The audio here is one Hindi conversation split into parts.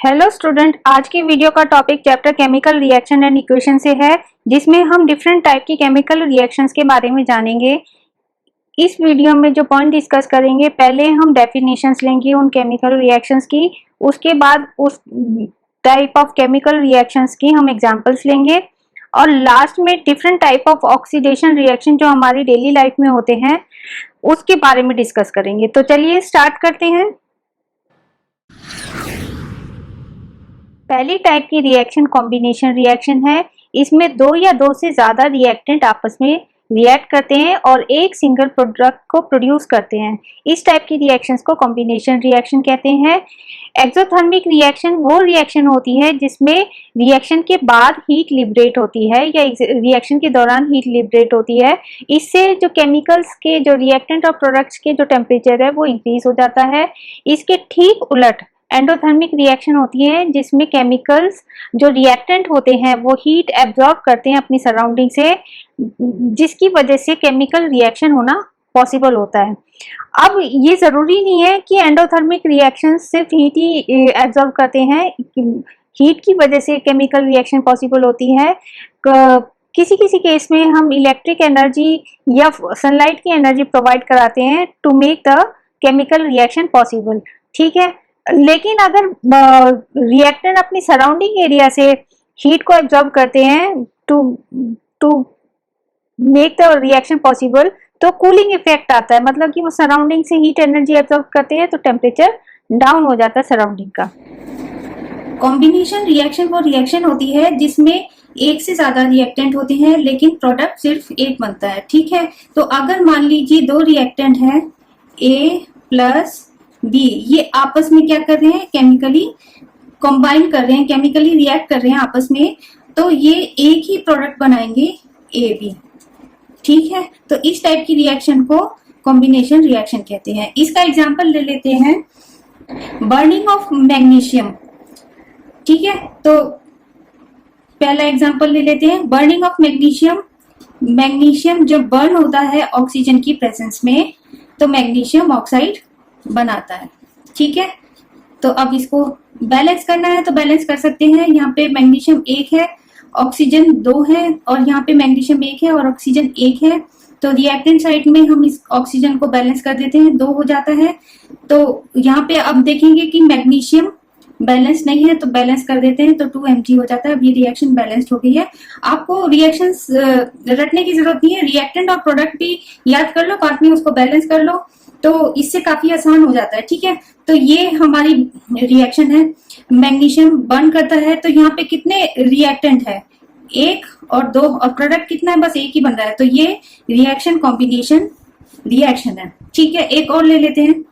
हेलो स्टूडेंट, आज की वीडियो का topic chapter chemical reaction and equation से है, जिसमें हम डिफरेंट टाइप की केमिकल रिएक्शंस के बारे में जानेंगे। इस वीडियो में जो पॉइंट डिस्कस करेंगे, पहले हम डेफिनेशंस लेंगे उन केमिकल रिएक्शंस की, उसके बाद उस टाइप ऑफ केमिकल रिएक्शंस की हम एग्जांपल्स लेंगे और लास्ट में different type of oxidation reaction जो हमारी डेली लाइफ में होते हैं उसके बारे में डिस्कस करेंगे। तो चलिए स्टार्ट करते हैं। पहली टाइप की रिएक्शन कॉम्बिनेशन रिएक्शन है। इसमें दो या दो से ज्यादा रिएक्टेंट आपस में रिएक्ट करते हैं और एक सिंगल प्रोडक्ट को प्रोड्यूस करते हैं। इस टाइप की रिएक्शंस को कॉम्बिनेशन रिएक्शन कहते हैं। एक्सोथर्मिक रिएक्शन वो रिएक्शन होती है जिसमें रिएक्शन के बाद हीट लिबरेट होती है या रिएक्शन के दौरान हीट लिबरेट होती है। इससे जो केमिकल्स के जो रिएक्टेंट और प्रोडक्ट्स के जो टेम्परेचर है वो इंक्रीज हो जाता है। इसके ठीक उलट एंडोथर्मिक रिएक्शन होती है जिसमें केमिकल्स जो रिएक्टेंट होते हैं वो हीट एब्जॉर्ब करते हैं अपनी सराउंडिंग से, जिसकी वजह से केमिकल रिएक्शन होना पॉसिबल होता है। अब ये जरूरी नहीं है कि एंडोथर्मिक रिएक्शन सिर्फ हीट ही एब्जॉर्ब करते हैं, हीट की वजह से केमिकल रिएक्शन पॉसिबल होती है। किसी किसी केस में हम इलेक्ट्रिक एनर्जी या सनलाइट की एनर्जी प्रोवाइड कराते हैं to make the chemical reaction possible, ठीक है। लेकिन अगर रिएक्टेंट अपनी सराउंडिंग एरिया से हीट को एब्जॉर्ब करते हैं to make the reaction possible, तो कूलिंग इफेक्ट आता है, मतलब कि वो सराउंडिंग से हीट एनर्जी एब्जॉर्ब करते हैं तो टेम्परेचर डाउन हो जाता है सराउंडिंग का। कॉम्बिनेशन रिएक्शन वो रिएक्शन होती है जिसमें एक से ज्यादा रिएक्टेंट होते हैं लेकिन प्रोडक्ट सिर्फ एक बनता है, ठीक है। तो अगर मान लीजिए दो रिएक्टेंट है A प्लस B, ये आपस में क्या कर रहे हैं, केमिकली कंबाइन कर रहे हैं, केमिकली रिएक्ट कर रहे हैं आपस में, तो ये एक ही प्रोडक्ट बनाएंगे AB, ठीक है। तो इस टाइप की रिएक्शन को कॉम्बिनेशन रिएक्शन कहते हैं। इसका एग्जांपल ले लेते हैं, बर्निंग ऑफ मैग्नीशियम, ठीक है। तो पहला एग्जांपल ले लेते हैं, बर्निंग ऑफ मैग्नीशियम। मैग्नीशियम जब बर्न होता है ऑक्सीजन की प्रेजेंस में तो मैग्नीशियम ऑक्साइड बनाता है, ठीक है। तो अब इसको बैलेंस करना है तो बैलेंस कर सकते हैं। यहाँ पे मैग्नीशियम 1 है, ऑक्सीजन 2 है, और यहाँ पे मैग्नीशियम 1 है और ऑक्सीजन 1 है। तो रिएक्टेंट साइड में हम इस ऑक्सीजन को बैलेंस कर देते हैं, 2 हो जाता है। तो यहाँ पे अब देखेंगे कि मैग्नीशियम बैलेंस नहीं है तो बैलेंस कर देते हैं, तो 2 Mg हो जाता है। अब ये रिएक्शन बैलेंस्ड हो गई है। आपको रिएक्शंस रटने की जरूरत नहीं है, रिएक्टेंट और प्रोडक्ट भी याद कर लो, बाद में उसको बैलेंस कर लो, तो इससे काफी आसान हो जाता है, ठीक है। तो ये हमारी रिएक्शन है, मैग्नीशियम बर्न करता है। तो यहाँ पे कितने रिएक्टेंट है, 1 और 2, और प्रोडक्ट कितना है, बस 1 ही बन रहा है। तो ये रिएक्शन कॉम्बिनेशन रिएक्शन है, ठीक है। एक और ले लेते हैं,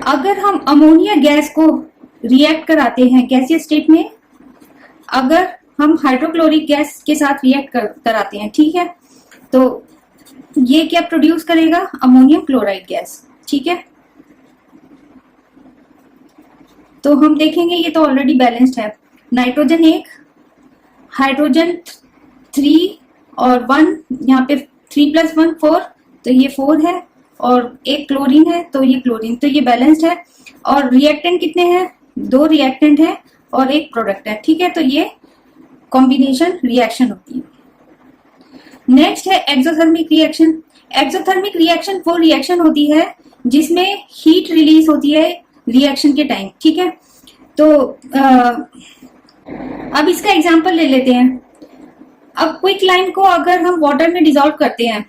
अगर हम अमोनिया गैस को रिएक्ट कराते हैं गैसीय स्टेट में, अगर हम हाइड्रोक्लोरिक गैस के साथ रिएक्ट कराते हैं, ठीक है, तो ये क्या प्रोड्यूस करेगा, अमोनियम क्लोराइड गैस, ठीक है। तो हम देखेंगे ये तो ऑलरेडी बैलेंस्ड है, नाइट्रोजन 1, हाइड्रोजन 3 और 1, यहाँ पे 3 + 1 4, तो ये 4 है, और एक क्लोरीन है तो ये क्लोरीन, तो ये बैलेंस्ड है। और रिएक्टेंट कितने हैं, 2 रिएक्टेंट है और एक प्रोडक्ट है, ठीक है। तो ये कॉम्बिनेशन रिएक्शन होती है। नेक्स्ट है एक्सोथर्मिक रिएक्शन। एक्सोथर्मिक रिएक्शन वो रिएक्शन होती है जिसमें हीट रिलीज होती है रिएक्शन के टाइम, ठीक है। तो अब इसका एग्जांपल ले लेते हैं। अब क्विक लाइम को अगर हम वाटर में डिसॉल्व करते हैं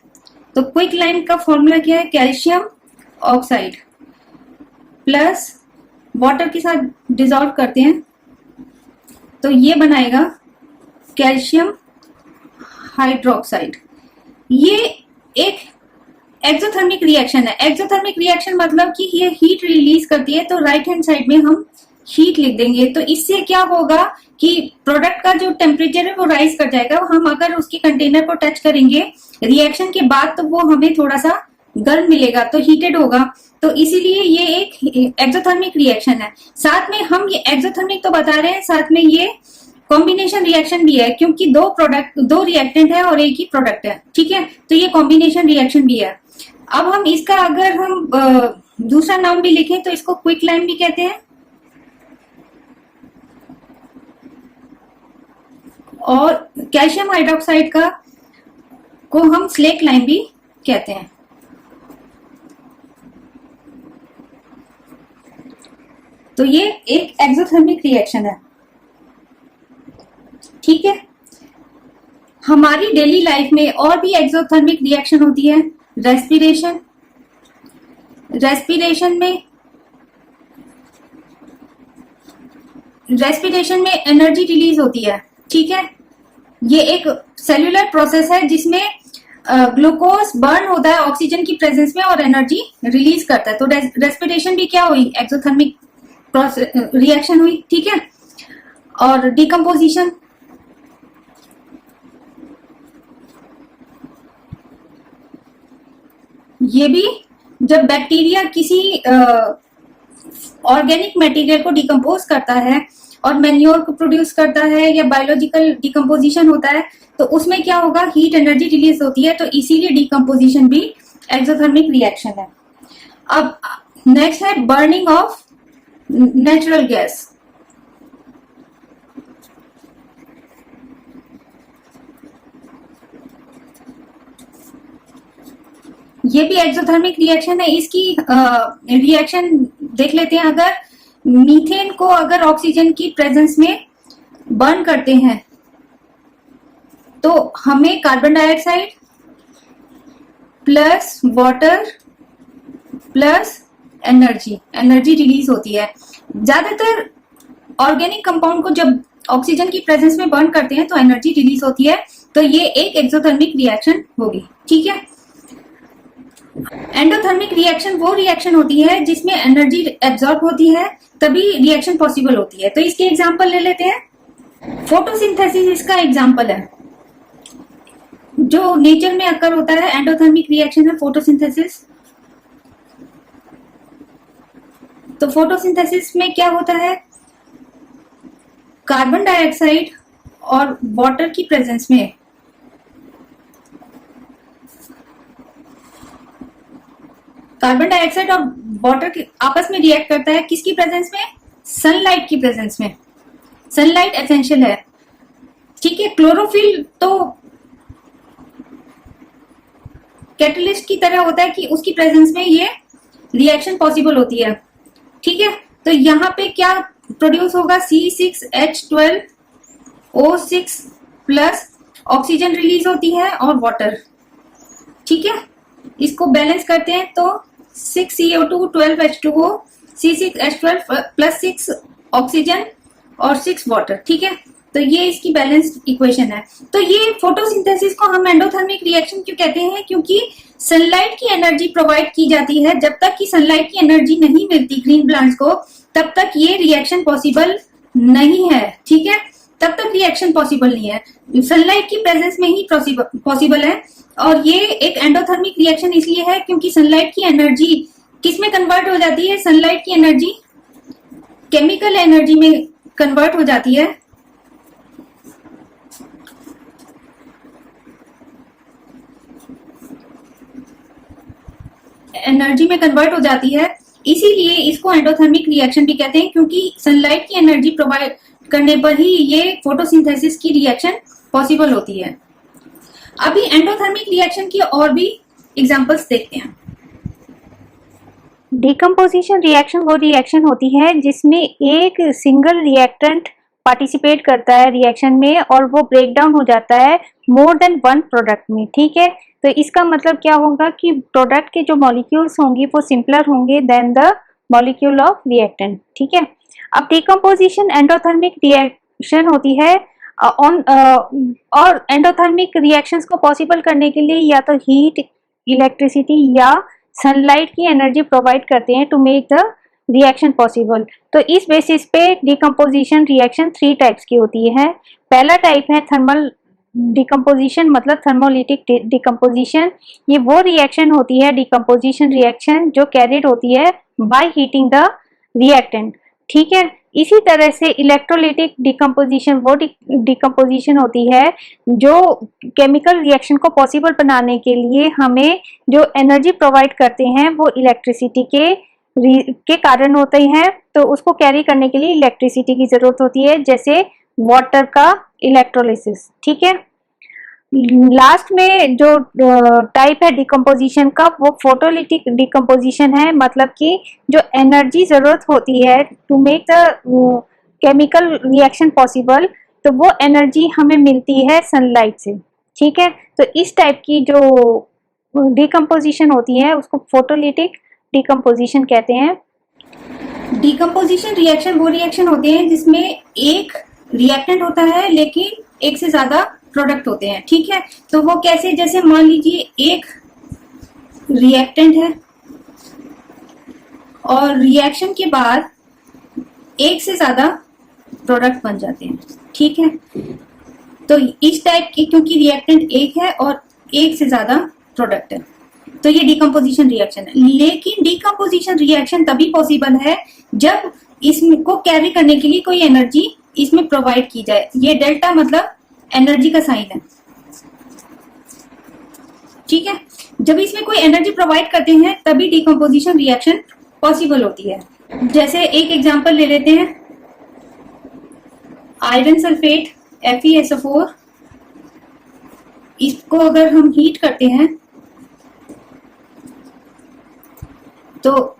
तो क्विक लाइम का फॉर्मूला क्या है, कैल्शियम ऑक्साइड प्लस वाटर के साथ डिसॉल्व करते हैं तो ये बनाएगा कैल्शियम हाइड्रोक्साइड। ये एक एक्सोथर्मिक रिएक्शन है। एक्सोथर्मिक रिएक्शन मतलब कि ये हीट रिलीज करती है, तो राइट हैंड साइड में हम हीट लिख देंगे। तो इससे क्या होगा कि प्रोडक्ट का जो टेम्परेचर है वो राइज कर जाएगा। हम अगर उसके कंटेनर को टच करेंगे रिएक्शन के बाद तो वो हमें थोड़ा सा गर्म मिलेगा, तो हीटेड होगा। तो इसीलिए ये एक एक्सोथर्मिक रिएक्शन है। साथ में हम ये एक्सोथर्मिक तो बता रहे हैं, साथ में ये कॉम्बिनेशन रिएक्शन भी है, क्योंकि दो रिएक्टेंट है और एक ही प्रोडक्ट है, ठीक है। तो ये कॉम्बिनेशन रिएक्शन भी है। अब हम इसका अगर हम दूसरा नाम भी लिखें तो इसको क्विक लाइम भी कहते हैं और कैल्शियम हाइड्रोक्साइड को हम स्लेक लाइम भी कहते हैं। तो ये एक एक्सोथर्मिक रिएक्शन है, ठीक है। हमारी डेली लाइफ में और भी एक्सोथर्मिक रिएक्शन होती है। रेस्पिरेशन में एनर्जी रिलीज होती है, ठीक है। ये एक सेल्यूलर प्रोसेस है जिसमें ग्लूकोज बर्न होता है ऑक्सीजन की प्रेजेंस में और एनर्जी रिलीज करता है। तो रेस्पिरेशन भी क्या हुई, एक्सोथर्मिक रिएक्शन हुई, ठीक है। और डिकम्पोजिशन, ये भी जब बैक्टीरिया किसी ऑर्गेनिक मटेरियल को डिकम्पोज करता है और मैन्योर को प्रोड्यूस करता है या बायोलॉजिकल डिकम्पोजिशन होता है तो उसमें क्या होगा, हीट एनर्जी रिलीज होती है, तो इसीलिए डिकम्पोजिशन भी एक्सोथर्मिक रिएक्शन है। अब नेक्स्ट है बर्निंग ऑफ नेचुरल गैस। ये भी एक्सोथर्मिक रिएक्शन है। इसकी रिएक्शन देख लेते हैं। अगर मीथेन को अगर ऑक्सीजन की प्रेजेंस में बर्न करते हैं तो हमें carbon dioxide plus water plus energy release होती है। ज्यादातर ऑर्गेनिक कंपाउंड को जब ऑक्सीजन की प्रेजेंस में बर्न करते हैं तो एनर्जी रिलीज होती है, तो ये एक एक्सोथर्मिक रिएक्शन होगी, ठीक है। एंडोथर्मिक रिएक्शन वो रिएक्शन होती है जिसमें एनर्जी एब्जॉर्ब होती है, तभी रिएक्शन पॉसिबल होती है। तो इसके एग्जांपल ले लेते हैं। फोटोसिंथेसिस इसका एग्जांपल है, जो नेचर में अकर होता है, एंडोथर्मिक रिएक्शन है फोटोसिंथेसिस। तो फोटोसिंथेसिस में क्या होता है, कार्बन डाइऑक्साइड और वाटर की प्रेजेंस में कार्बन डाइऑक्साइड और वाटर आपस में रिएक्ट करता है, किसकी प्रेजेंस में, सनलाइट की प्रेजेंस में। सनलाइट एसेंशियल है, ठीक है। क्लोरोफिल तो कैटलिस्ट की तरह होता है कि उसकी प्रेजेंस में ये रिएक्शन पॉसिबल होती है, ठीक है। तो यहाँ पे क्या प्रोड्यूस होगा, C6H12O6 प्लस ऑक्सीजन रिलीज होती है और वाटर, ठीक है। इसको बैलेंस करते हैं तो 6CO2 12H2O C6H12 plus 6 oxygen और 6 वाटर, ठीक है। तो ये इसकी बैलेंस्ड इक्वेशन है। तो ये फोटोसिंथेसिस को हम एंडोथर्मिक रिएक्शन क्यों कहते हैं, क्योंकि सनलाइट की एनर्जी प्रोवाइड की जाती है। जब तक कि सनलाइट की एनर्जी नहीं मिलती ग्रीन प्लांट्स को, तब तक ये रिएक्शन पॉसिबल नहीं है, ठीक है। तब तक रिएक्शन पॉसिबल नहीं है, सनलाइट की प्रेजेंस में ही पॉसिबल है। और ये एक एंडोथर्मिक रिएक्शन इसलिए है क्योंकि सनलाइट की एनर्जी किस में कन्वर्ट हो जाती है, सनलाइट की एनर्जी केमिकल एनर्जी में कन्वर्ट हो जाती है। इसीलिए इसको एंडोथर्मिक रिएक्शन भी कहते हैं, क्योंकि सनलाइट की एनर्जी प्रोवाइड करने पर ही ये फोटोसिंथेसिस की रिएक्शन पॉसिबल होती है। अभी एंडोथर्मिक रिएक्शन की और भी एग्जांपल्स देखते हैं। डिकम्पोजिशन रिएक्शन वो रिएक्शन होती है जिसमें एक सिंगल रिएक्टेंट पार्टिसिपेट करता है रिएक्शन में और वो ब्रेक डाउन हो जाता है मोर देन वन प्रोडक्ट में, ठीक है। तो इसका मतलब क्या होगा कि प्रोडक्ट के जो मॉलिक्यूल्स होंगी वो सिंपलर होंगे than the molecule of reactant, ठीक है। अब डिकम्पोजिशन एंडोथर्मिक रिएक्शन होती है और एंडोथर्मिक रिएक्शंस को पॉसिबल करने के लिए या तो हीट, इलेक्ट्रिसिटी या सनलाइट की एनर्जी प्रोवाइड करते हैं to make the reaction possible. तो इस बेसिस पे डिकम्पोजिशन रिएक्शन 3 टाइप्स की होती है। पहला टाइप है थर्मल डिकम्पोजिशन, मतलब थर्मोलिटिक डिकम्पोजिशन। ये वो रिएक्शन होती है, डिकम्पोजिशन रिएक्शन, जो कैरिड होती है बाय हीटिंग द रिएक्टेंट, ठीक है। इसी तरह से इलेक्ट्रोलिटिक डिकम्पोजिशन वो डिकम्पोजिशन होती है जो केमिकल रिएक्शन को पॉसिबल बनाने के लिए हमें जो एनर्जी प्रोवाइड करते हैं वो इलेक्ट्रिसिटी के कारण होते हैं। तो उसको कैरी करने के लिए इलेक्ट्रिसिटी की जरूरत होती है, जैसे वाटर का इलेक्ट्रोलिसिस। ठीक है, लास्ट में जो टाइप है डिकम्पोजिशन का वो फोटोलिटिक डिकम्पोजिशन है, मतलब कि जो एनर्जी जरूरत होती है to make the chemical reaction possible, तो वो एनर्जी हमें मिलती है सनलाइट से। ठीक है, तो इस टाइप की जो डिकम्पोजिशन होती है उसको फोटोलिटिक डिकम्पोजिशन कहते हैं। डिकम्पोजिशन रिएक्शन वो रिएक्शन होते हैं जिसमें एक रिएक्टेंट होता है लेकिन एक से ज्यादा प्रोडक्ट होते हैं। ठीक है, तो वो कैसे, जैसे मान लीजिए एक रिएक्टेंट है और रिएक्शन के बाद एक से ज्यादा प्रोडक्ट बन जाते हैं। ठीक है, तो इस टाइप की, क्योंकि रिएक्टेंट एक है और एक से ज्यादा प्रोडक्ट है, तो ये डिकम्पोजिशन रिएक्शन है। लेकिन डिकम्पोजिशन रिएक्शन तभी पॉसिबल है जब इसको कैरी करने के लिए कोई एनर्जी इसमें प्रोवाइड की जाए। ये डेल्टा मतलब एनर्जी का साइन है। ठीक है, जब इसमें कोई एनर्जी प्रोवाइड करते हैं तभी डिकम्पोजिशन रिएक्शन पॉसिबल होती है। जैसे एक एग्जांपल ले लेते हैं, आयरन सल्फेट FeSO4, इसको अगर हम हीट करते हैं तो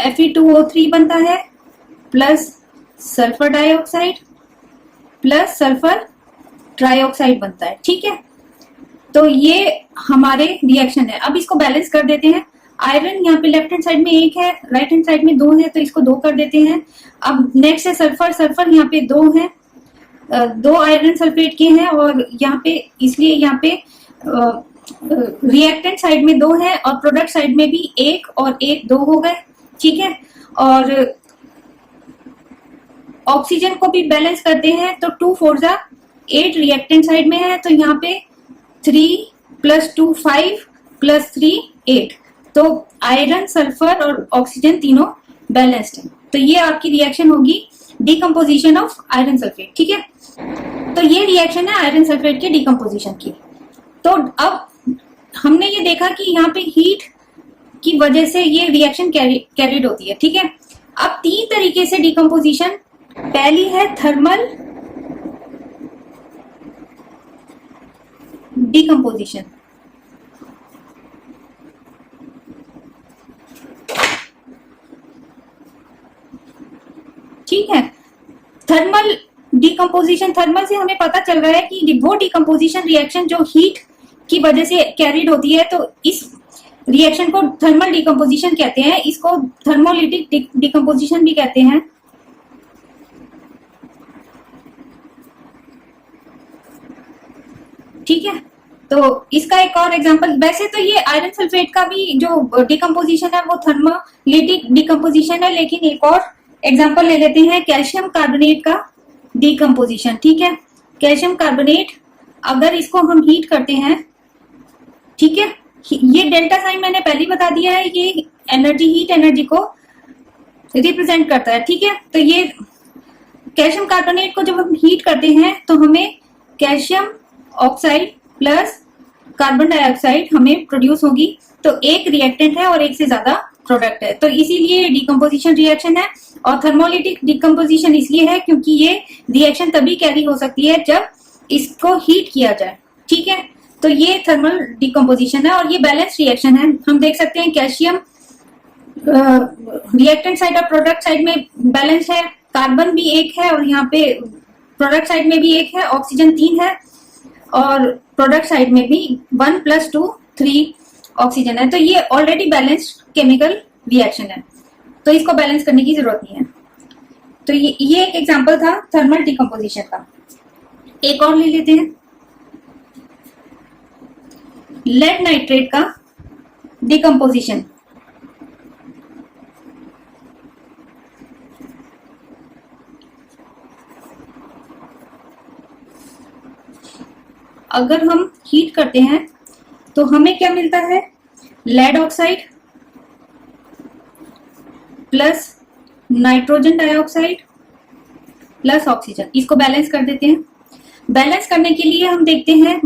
Fe2O3 बनता है plus sulphur dioxide plus sulphur trioxide बनता है। ठीक है, तो ये हमारे रिएक्शन है। अब इसको बैलेंस कर देते हैं। आयरन यहाँ पे लेफ्ट हैंड साइड में एक है, राइट हैंड साइड में 2 है, तो इसको 2 कर देते हैं। अब नेक्स्ट है सल्फर, सल्फर यहाँ पे 2 है, 2 आयरन सल्फेट के हैं और यहाँ पे, इसलिए यहाँ पे रिएक्टेंट साइड में 2 है और प्रोडक्ट साइड में भी 1 और 1 2 हो गए। ठीक है, और ऑक्सीजन को भी बैलेंस करते हैं तो 2 4 जा 8 रिएक्टेंट साइड में है, तो यहाँ पे 3 + 2 5 + 3 8, तो आयरन सल्फर और ऑक्सीजन तीनों बैलेंस्ड है। तो ये आपकी रिएक्शन होगी डिकम्पोजिशन ऑफ आयरन सल्फेट। ठीक है, तो ये रिएक्शन है आयरन सल्फेट के डिकम्पोजिशन की। तो अब हमने ये देखा कि यहाँ पे हीट की वजह से ये रिएक्शन कैरिड होती है। ठीक है, अब 3 तरीके से डिकम्पोजिशन, पहली है थर्मल डिकम्पोजिशन। ठीक है, थर्मल डिकम्पोजिशन, थर्मल से हमें पता चल रहा है कि वो डिकम्पोजिशन रिएक्शन जो हीट की वजह से कैरिड होती है, तो इस रिएक्शन को थर्मल डिकम्पोजिशन कहते हैं। इसको थर्मोलिटिक डिकम्पोजिशन भी कहते हैं। ठीक है, तो इसका एक और एग्जांपल, वैसे तो ये आयरन सल्फेट का भी जो डिकम्पोजिशन है वो थर्मोलिटिक डिकम्पोजिशन है, लेकिन एक और एग्जांपल ले लेते हैं कैल्शियम कार्बोनेट का डिकम्पोजिशन। ठीक है, कैल्शियम कार्बोनेट अगर इसको हम हीट करते हैं, ठीक है, ये डेल्टा साइन मैंने पहले ही बता दिया है, ये एनर्जी, हीट एनर्जी को रिप्रेजेंट करता है। ठीक है, तो ये कैल्शियम कार्बोनेट को जब हम हीट करते हैं तो हमें calcium oxide plus carbon dioxide हमें प्रोड्यूस होगी। तो एक रिएक्टेंट है और एक से ज्यादा प्रोडक्ट है, तो इसीलिए डिकम्पोजिशन रिएक्शन है। और थर्मोलिटिक डिकम्पोजिशन इसलिए है क्योंकि ये रिएक्शन तभी कैरी हो सकती है जब इसको हीट किया जाए। ठीक है, तो ये थर्मल डिकम्पोजिशन है और ये बैलेंस रिएक्शन है। हम देख सकते हैं कैल्शियम रिएक्टेंट साइड और प्रोडक्ट साइड में बैलेंस है, कार्बन भी 1 है और यहाँ पे प्रोडक्ट साइड में भी 1 है, ऑक्सीजन 3 है और प्रोडक्ट साइड में भी 1 + 2 3 ऑक्सीजन है। तो ये ऑलरेडी बैलेंस्ड केमिकल रिएक्शन है, तो इसको बैलेंस करने की जरूरत नहीं है। तो ये एक एग्जांपल था थर्मल डिकम्पोजिशन का। एक और ले लेते हैं, लेड नाइट्रेट का डिकम्पोजिशन। अगर हम हीट करते हैं तो हमें क्या मिलता है, lead oxide plus nitrogen dioxide plus oxygen, इसको बैलेंस कर देते हैं। बैलेंस करने के लिए हम देखते हैं,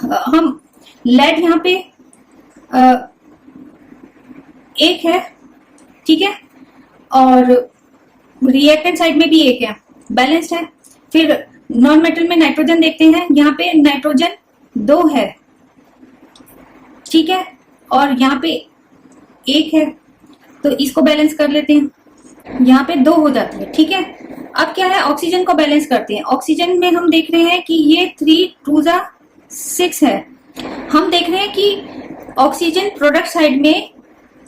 हम लेड यहाँ पे एक है, ठीक है, और रिएक्टेंट साइड में भी एक है, बैलेंस्ड है। फिर नॉन मेटल में नाइट्रोजन देखते हैं, यहाँ पे नाइट्रोजन 2 है, ठीक है, और यहाँ पे 1 है, तो इसको बैलेंस कर लेते हैं, यहाँ पे 2 हो जाती है, ठीक है। अब क्या है, ऑक्सीजन को बैलेंस करते हैं। ऑक्सीजन में हम देख रहे हैं कि ये 3 2 6 है। हम देख रहे हैं कि ऑक्सीजन प्रोडक्ट साइड में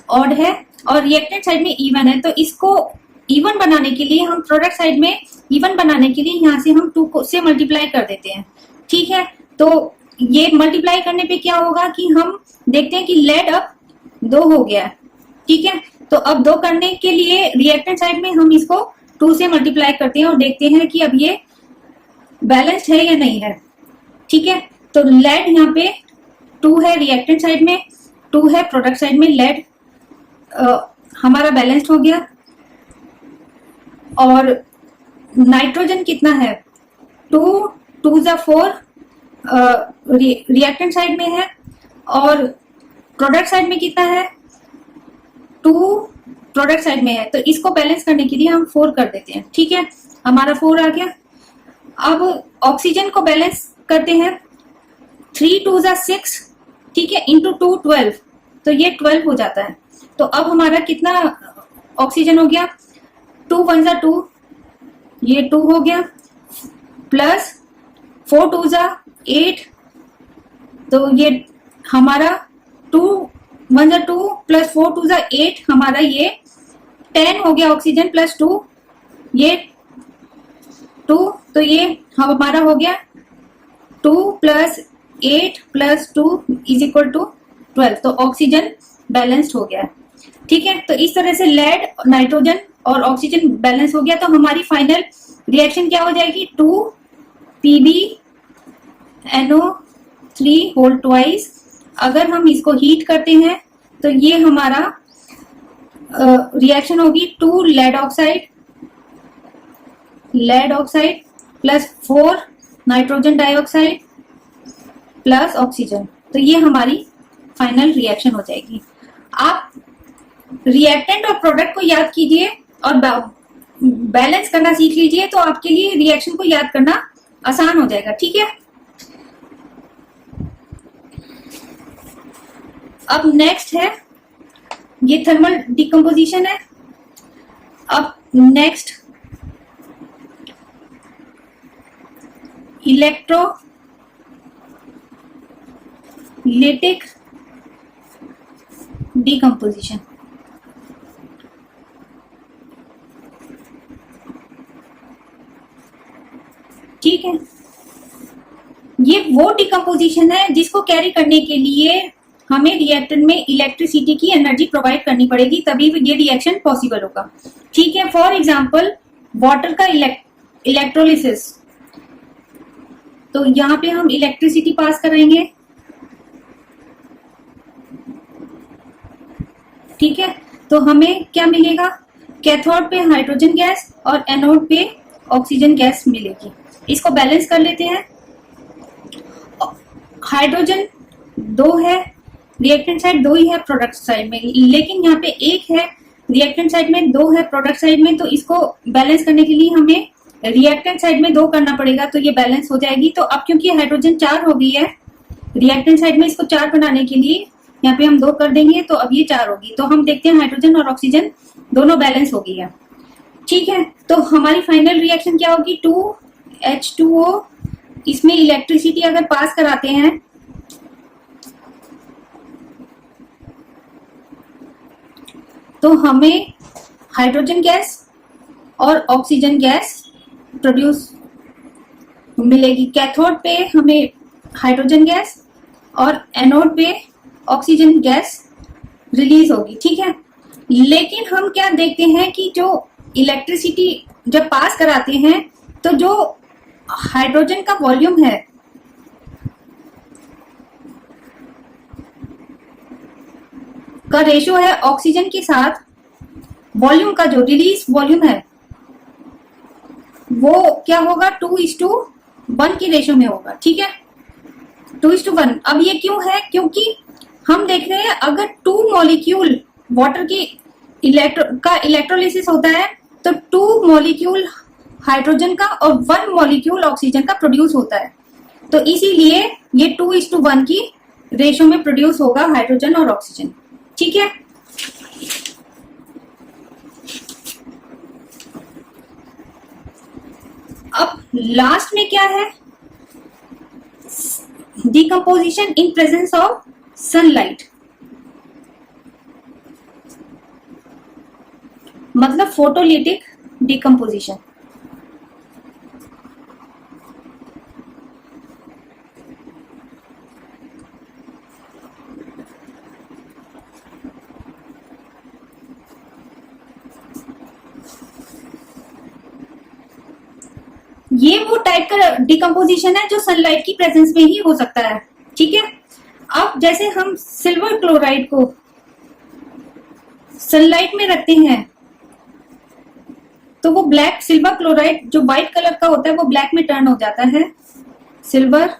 ऑड है और रिएक्टेंट साइड में इवन है, तो इसको इवन बनाने के लिए हम प्रोडक्ट साइड में इवन बनाने के लिए यहाँ से हम 2 से मल्टीप्लाई कर देते हैं, ठीक है। तो ये मल्टीप्लाई करने पे क्या होगा कि हम देखते हैं कि लेड अब 2 हो गया, ठीक है। तो अब 2 करने के लिए रिएक्टेंट साइड में हम इसको 2 से मल्टीप्लाई करते हैं और देखते हैं कि अब ये बैलेंस्ड है या नहीं है, ठीक है। तो लेड यहाँ पे 2 है रिएक्टेंट साइड में, 2 है प्रोडक्ट साइड में, लेड हमारा बैलेंस्ड हो गया। और नाइट्रोजन कितना है, 2 2 4 रिएक्टेंट साइड में है, और प्रोडक्ट साइड में कितना है, 2 प्रोडक्ट साइड में है, तो इसको बैलेंस करने के लिए हम 4 कर देते हैं, ठीक है, हमारा 4 आ गया। अब ऑक्सीजन को बैलेंस करते हैं, 3 2 6, ठीक है, इंटू 2 12, तो ये 12 हो जाता है। तो अब हमारा कितना ऑक्सीजन हो गया, 2 1 2, ये 2 हो गया, प्लस 4 2 8, तो ये हमारा 2 1 2 प्लस 4 2 8, हमारा ये 10 हो गया ऑक्सीजन, प्लस 2 ये 2, तो ये हमारा हो गया 2 plus 8 plus 2 is equal to 12, तो ऑक्सीजन बैलेंस्ड हो गया, ठीक है। तो इस तरह से लेड, नाइट्रोजन और ऑक्सीजन बैलेंस हो गया। तो हमारी फाइनल रिएक्शन क्या हो जाएगी, 2 PbNO3 होल ट्वाइस। अगर हम इसको हीट करते हैं तो ये हमारा रिएक्शन होगी 2 lead oxide plus 4 nitrogen dioxide plus oxygen, तो ये हमारी फाइनल रिएक्शन हो जाएगी। आप रिएक्टेंट और प्रोडक्ट को याद कीजिए और बैलेंस करना सीख लीजिए, तो आपके लिए रिएक्शन को याद करना आसान हो जाएगा, ठीक है। अब नेक्स्ट है, ये थर्मल डिकम्पोजिशन है। अब नेक्स्ट इलेक्ट्रोलिटिक डिकम्पोजिशन। ठीक है, ये वो डिकम्पोजिशन है जिसको कैरी करने के लिए हमें रिएक्टेंट में इलेक्ट्रिसिटी की एनर्जी प्रोवाइड करनी पड़ेगी, तभी ये रिएक्शन पॉसिबल होगा, ठीक है। फॉर एग्जांपल वाटर का इलेक्ट्रोलिसिस, तो यहाँ पे हम इलेक्ट्रिसिटी पास कराएंगे, ठीक है। तो हमें क्या मिलेगा, कैथोड पे हाइड्रोजन गैस और एनोड पे ऑक्सीजन गैस मिलेगी। इसको बैलेंस कर लेते हैं। हाइड्रोजन 2 है, रिएक्टेंट साइड 2 ही है प्रोडक्ट साइड में, लेकिन यहाँ पे 1 है रिएक्टेंट साइड में, 2 है प्रोडक्ट साइड में, तो इसको बैलेंस करने के लिए हमें रिएक्टेंट साइड में 2 करना पड़ेगा, तो ये बैलेंस हो जाएगी। तो अब क्योंकि हाइड्रोजन 4 हो गई है रिएक्टेंट साइड में, इसको 4 बनाने के लिए यहाँ पे हम 2 कर देंगे, तो अब ये 4 होगी। तो हम देखते हैं हाइड्रोजन और ऑक्सीजन दोनों बैलेंस हो गई है, ठीक है। तो हमारी फाइनल रिएक्शन क्या होगी, 2H2O, इसमें इलेक्ट्रिसिटी अगर पास कराते हैं तो हमें हाइड्रोजन गैस और ऑक्सीजन गैस प्रोड्यूस मिलेगी। कैथोड पे हमें हाइड्रोजन गैस और एनोड पे ऑक्सीजन गैस रिलीज होगी, ठीक है। लेकिन हम क्या देखते हैं कि जो इलेक्ट्रिसिटी जब पास कराते हैं तो जो हाइड्रोजन का वॉल्यूम है का रेशियो है ऑक्सीजन के साथ वॉल्यूम का, जो रिलीज वॉल्यूम है वो क्या होगा, 2:1 की रेशियो में होगा। ठीक है, 2:1। अब ये क्यों है, क्योंकि हम देख रहे हैं अगर 2 मॉलिक्यूल वाटर की इलेक्ट्रोलिसिस होता है तो 2 मॉलिक्यूल हाइड्रोजन का और 1 मॉलिक्यूल ऑक्सीजन का प्रोड्यूस होता है। तो इसीलिए ये 2:1 की रेशियो में प्रोड्यूस होगा हाइड्रोजन और ऑक्सीजन। ठीक है, अब लास्ट में क्या है, decomposition in presence of sunlight, मतलब फोटोलिटिक डिकम्पोजिशन। ये वो टाइप का डिकम्पोजिशन है जो सनलाइट की प्रेजेंस में ही हो सकता है। ठीक है, अब जैसे हम सिल्वर क्लोराइड को सनलाइट में रखते हैं तो वो ब्लैक, सिल्वर क्लोराइड जो व्हाइट कलर का होता है वो ब्लैक में टर्न हो जाता है, silver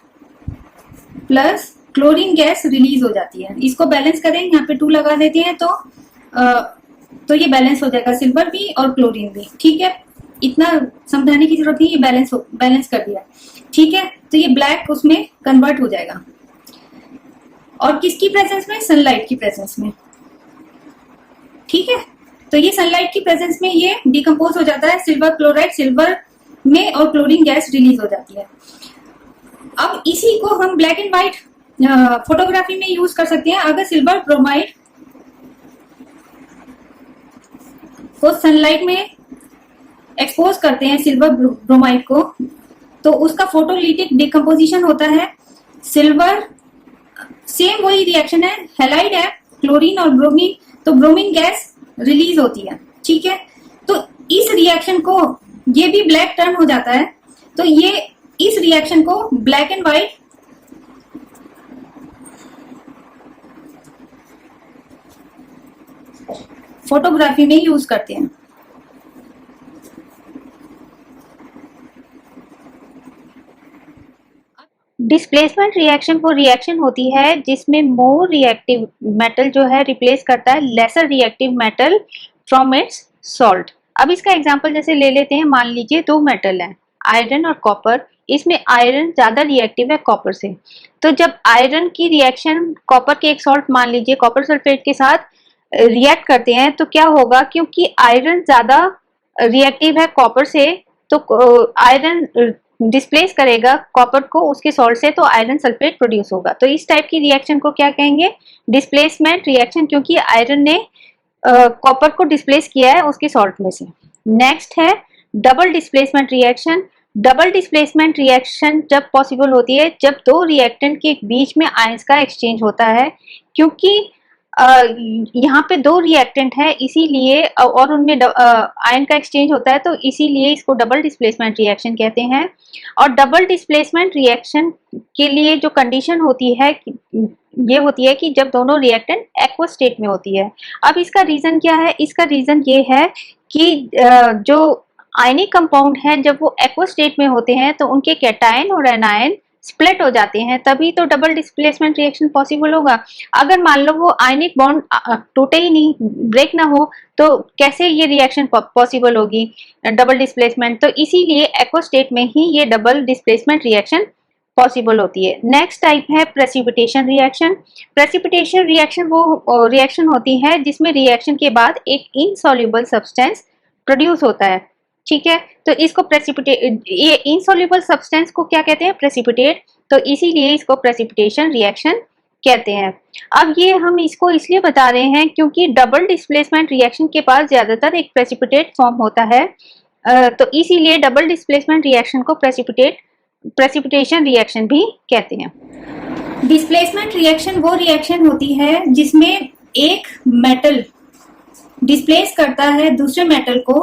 plus chlorine gas release हो जाती है। इसको बैलेंस करें, यहाँ पे 2 लगा देते हैं तो ये बैलेंस हो जाएगा, सिल्वर भी और क्लोरीन भी। ठीक है, इतना समझाने की जरूरत नहीं, ये बैलेंस कर दिया। ठीक है, तो ये ब्लैक उसमें कन्वर्ट हो जाएगा, और किसकी प्रेजेंस में, सनलाइट की प्रेजेंस में। ठीक है, तो ये सनलाइट की प्रेजेंस में ये डिकम्पोज हो जाता है, सिल्वर क्लोराइड सिल्वर में और क्लोरीन गैस रिलीज हो जाती है। अब इसी को हम ब्लैक एंड व्हाइट फोटोग्राफी में यूज कर सकते हैं। अगर सिल्वर ब्रोमाइड को सनलाइट में एक्सपोज करते हैं, सिल्वर ब्रोमाइड को, तो उसका फोटोलिटिक डिकम्पोजिशन होता है सिल्वर, सेम वही रिएक्शन है, हैलाइड है क्लोरीन और ब्रोमीन, तो ब्रोमीन गैस रिलीज होती है। ठीक है, तो इस रिएक्शन को, ये भी ब्लैक टर्न हो जाता है, तो ये इस रिएक्शन को ब्लैक एंड व्हाइट फोटोग्राफी में यूज करते हैं। डिस्प्लेसमेंट रिएक्शन वो रिएक्शन होती है जिसमें मोर रिएक्टिव मेटल जो है रिप्लेस करता है lesser reactive metal from its salt. अब इसका एग्जांपल जैसे ले लेते हैं, मान लीजिए 2 मेटल हैं, आयरन और कॉपर। इसमें आयरन ज्यादा रिएक्टिव है कॉपर से, तो जब आयरन की रिएक्शन कॉपर के एक सॉल्ट मान लीजिए कॉपर सल्फेट के साथ रिएक्ट करते हैं तो क्या होगा, क्योंकि आयरन ज्यादा रिएक्टिव है कॉपर से, तो आयरन डिस्प्लेस करेगा कॉपर को उसके सॉल्ट से, तो आयरन सल्फेट प्रोड्यूस होगा। तो इस टाइप की रिएक्शन को क्या कहेंगे, डिस्प्लेसमेंट रिएक्शन, क्योंकि आयरन ने कॉपर को डिस्प्लेस किया है उसके सॉल्ट में से। नेक्स्ट है double displacement reaction. Double displacement reaction जब पॉसिबल होती है जब 2 रिएक्टेंट के बीच में आयंस का एक्सचेंज होता है, क्योंकि यहाँ पे 2 रिएक्टेंट है इसीलिए, और उनमें आयन का एक्सचेंज होता है, तो इसीलिए इसको डबल डिस्प्लेसमेंट रिएक्शन कहते हैं। और डबल डिस्प्लेसमेंट रिएक्शन के लिए जो कंडीशन होती है ये होती है कि जब दोनों रिएक्टेंट एक्वस स्टेट में होती है। अब इसका रीजन क्या है, इसका रीजन ये है कि जो आयनिक कंपाउंड है जब वो एक्वस स्टेट में होते हैं तो उनके कैटायन और एनायन स्प्लिट हो जाते हैं, तभी तो डबल डिस्प्लेसमेंट रिएक्शन पॉसिबल होगा। अगर मान लो वो आयनिक बॉन्ड टूटे ही नहीं, ब्रेक ना हो, तो कैसे ये रिएक्शन पॉसिबल होगी डबल डिस्प्लेसमेंट। तो इसीलिए एक्वस स्टेट में ही ये डबल डिस्प्लेसमेंट रिएक्शन पॉसिबल होती है। नेक्स्ट टाइप है प्रेसिपिटेशन रिएक्शन। प्रेसिपिटेशन रिएक्शन वो रिएक्शन होती है जिसमें रिएक्शन के बाद एक इनसॉल्युबल सब्सटेंस प्रोड्यूस होता है। ठीक है, तो इसको ये इनसॉल्युबल सब्सटेंस को क्या कहते हैं, प्रेसिपिटेट, तो इसीलिए इसको प्रेसिपिटेशन रिएक्शन कहते हैं। अब ये हम इसको इसलिए बता रहे हैं क्योंकि डबल डिस्प्लेसमेंट रिएक्शन के पास ज्यादातर एक प्रेसिपिटेट फॉर्म होता है, तो इसीलिए डबल डिस्प्लेसमेंट रिएक्शन को प्रेसिपिटेशन रिएक्शन भी कहते हैं। डिस्प्लेसमेंट रिएक्शन वो रिएक्शन होती है जिसमें एक मेटल डिस्प्लेस करता है दूसरे मेटल को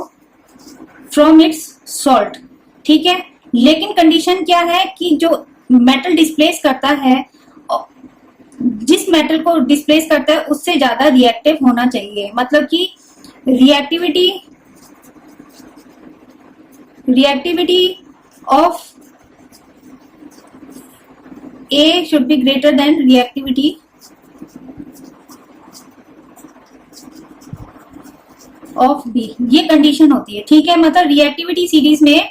फ्रॉम इट्स सॉल्ट। ठीक है, लेकिन कंडीशन क्या है कि जो मेटल डिस्प्लेस करता है जिस मेटल को डिस्प्लेस करता है उससे ज्यादा रिएक्टिव होना चाहिए, मतलब कि reactivity of A should be greater than reactivity of B, ये कंडीशन होती है। ठीक है, मतलब रिएक्टिविटी सीरीज में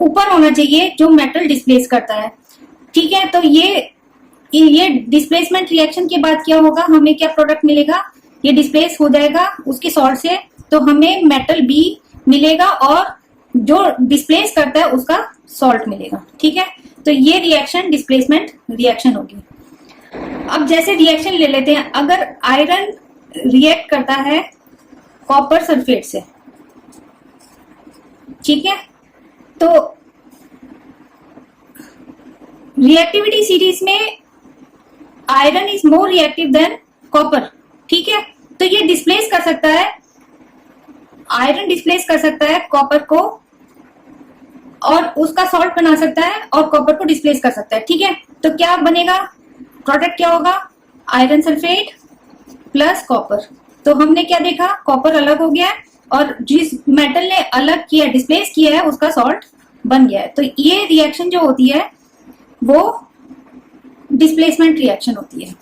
ऊपर होना चाहिए जो मेटल डिस्प्लेस करता है। ठीक है, तो ये डिस्प्लेसमेंट रिएक्शन के बाद क्या होगा, हमें क्या प्रोडक्ट मिलेगा, ये डिस्प्लेस हो जाएगा उसके सॉल्ट से, तो हमें मेटल B मिलेगा और जो डिस्प्लेस करता है उसका सॉल्ट मिलेगा। ठीक है, तो ये रिएक्शन डिस्प्लेसमेंट रिएक्शन होगी। अब जैसे रिएक्शन ले लेते हैं, अगर आयरन रिएक्ट करता है कॉपर सल्फेट से, ठीक है, तो रिएक्टिविटी सीरीज में iron is more reactive than copper. ठीक है, तो ये डिस्प्लेस कर सकता है, आयरन डिस्प्लेस कर सकता है कॉपर को और उसका सॉल्ट बना सकता है और कॉपर को डिस्प्लेस कर सकता है। ठीक है, तो क्या बनेगा, प्रोडक्ट क्या होगा, आयरन सल्फेट प्लस कॉपर। तो हमने क्या देखा, कॉपर अलग हो गया और जिस मेटल ने अलग किया डिस्प्लेस किया है उसका सॉल्ट बन गया है। तो ये रिएक्शन जो होती है वो डिस्प्लेसमेंट रिएक्शन होती है।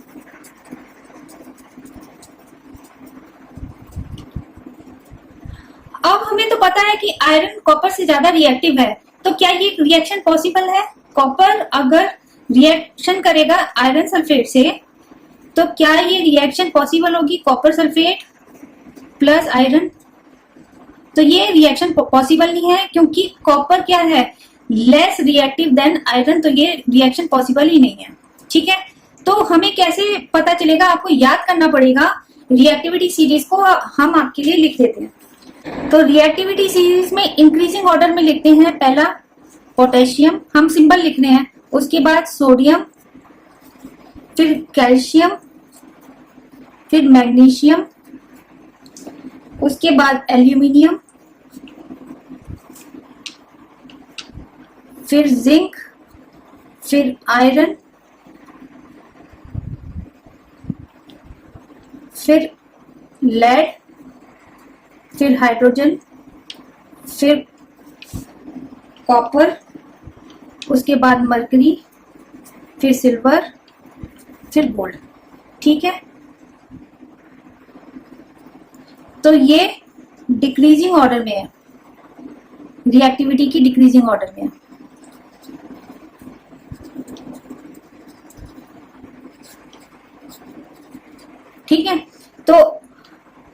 अब हमें तो पता है कि आयरन कॉपर से ज्यादा रिएक्टिव है, तो क्या ये रिएक्शन पॉसिबल है, कॉपर अगर रिएक्शन करेगा आयरन सल्फेट से तो क्या ये रिएक्शन पॉसिबल होगी, कॉपर सल्फेट प्लस आयरन। तो ये रिएक्शन पॉसिबल नहीं है क्योंकि कॉपर क्या है, लेस रिएक्टिव देन आयरन, तो ये रिएक्शन पॉसिबल ही नहीं है। ठीक है, तो हमें कैसे पता चलेगा, आपको याद करना पड़ेगा। रिएक्टिविटी सीरीज को हम आपके लिए लिख देते हैं। तो रिएक्टिविटी सीरीज में इंक्रीजिंग ऑर्डर में लिखते हैं, पहला पोटेशियम, हम सिंबल लिख रहे हैं, उसके बाद सोडियम, फिर कैल्शियम, फिर मैग्नीशियम, उसके बाद एल्यूमिनियम, फिर जिंक, फिर आयरन, फिर लेड, फिर हाइड्रोजन, फिर कॉपर, उसके बाद मरकरी, फिर सिल्वर, फिर गोल्ड। ठीक है, तो ये डिक्रीजिंग ऑर्डर में है, रिएक्टिविटी की डिक्रीजिंग ऑर्डर में है। ठीक है, तो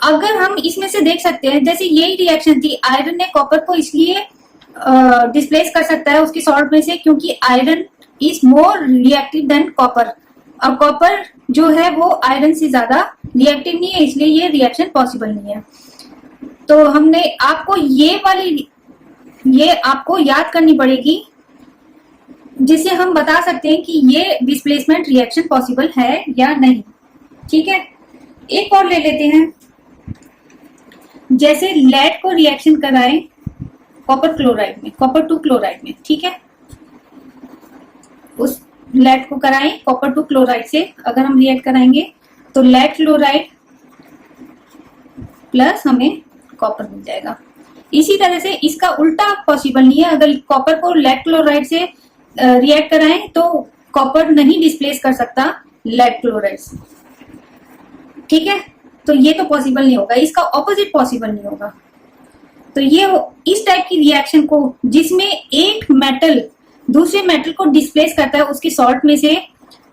अगर हम इसमें से देख सकते हैं, जैसे यही रिएक्शन थी, आयरन ने कॉपर को इसलिए डिस्प्लेस कर सकता है उसके सॉल्ट में से क्योंकि iron is more reactive than copper, और कॉपर जो है वो आयरन से ज्यादा रिएक्टिव नहीं है, इसलिए ये रिएक्शन पॉसिबल नहीं है। तो हमने आपको ये आपको याद करनी पड़ेगी, जिससे हम बता सकते हैं कि ये डिस्प्लेसमेंट रिएक्शन पॉसिबल है या नहीं। ठीक है, एक और ले लेते हैं, जैसे लेड को रिएक्शन कराएं कॉपर क्लोराइड में, कॉपर 2 क्लोराइड में। ठीक है, उस लेड को कराएं कॉपर 2 क्लोराइड से, अगर हम रिएक्ट कराएंगे तो लेड क्लोराइड प्लस हमें कॉपर मिल जाएगा। इसी तरह से इसका उल्टा पॉसिबल नहीं है, अगर कॉपर को लेड क्लोराइड से रिएक्ट कराएं तो कॉपर नहीं डिस्प्लेस कर सकता लेड क्लोराइड से। ठीक है, तो ये तो पॉसिबल नहीं होगा, इसका ऑपोजिट पॉसिबल नहीं होगा। तो ये इस टाइप की रिएक्शन को जिसमें एक मेटल दूसरे मेटल को डिस्प्लेस करता है उसके सॉल्ट में से,